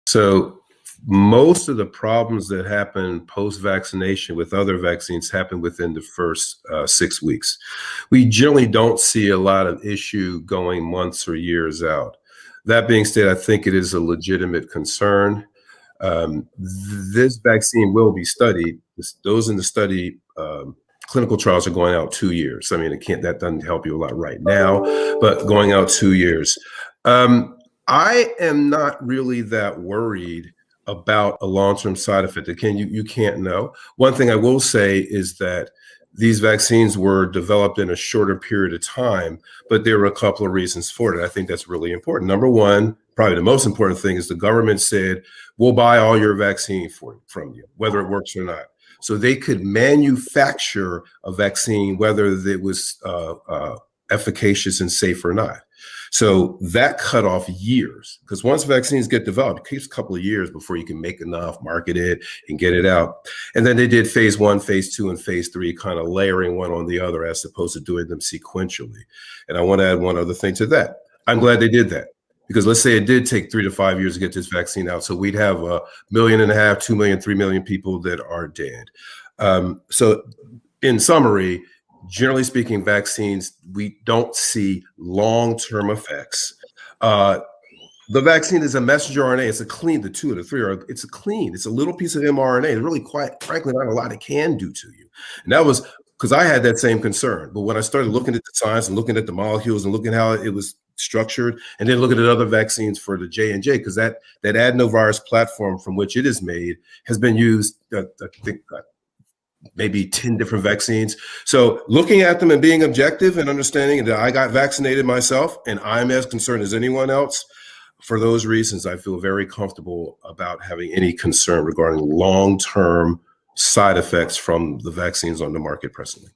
So most of the problems that happen post-vaccination with other vaccines happen within the first 6 weeks. We generally don't see a lot of issue going months or years out. That being said, I think it is a legitimate concern. This vaccine will be studied. Those in the study clinical trials are going out 2 years. I mean, that doesn't help you a lot right now, but going out 2 years. I am not really that worried about a long-term side effect. Again, you can't know. One thing I will say is that these vaccines were developed in a shorter period of time, but there were a couple of reasons for it. I think that's really important. Number one, probably the most important thing, is the government said, we'll buy all your vaccine from you, whether it works or not. So they could manufacture a vaccine, whether it was efficacious and safe or not. So that cut off years, because once vaccines get developed, it takes a couple of years before you can make enough, market it, and get it out. And then they did phase 1, phase 2, and phase 3, kind of layering one on the other as opposed to doing them sequentially. And I want to add one other thing to that. I'm glad they did that, because let's say it did take 3 to 5 years to get this vaccine out. So we'd have 1.5 million, 2 million, 3 million people that are dead. So in summary, generally speaking, vaccines, we don't see long-term effects. The vaccine is a messenger RNA. It's a clean, the 2 or the 3 are, it's a clean, it's a little piece of mRNA. There's really, quite frankly, not a lot it can do to you. And that was because I had that same concern. But when I started looking at the science and looking at the molecules and looking how it was structured, and then looking at other vaccines for the J&J, because that adenovirus platform from which it is made has been used, I think, maybe 10 different vaccines. So looking at them and being objective and understanding that I got vaccinated myself and I'm as concerned as anyone else, for those reasons, I feel very comfortable about having any concern regarding long-term side effects from the vaccines on the market presently.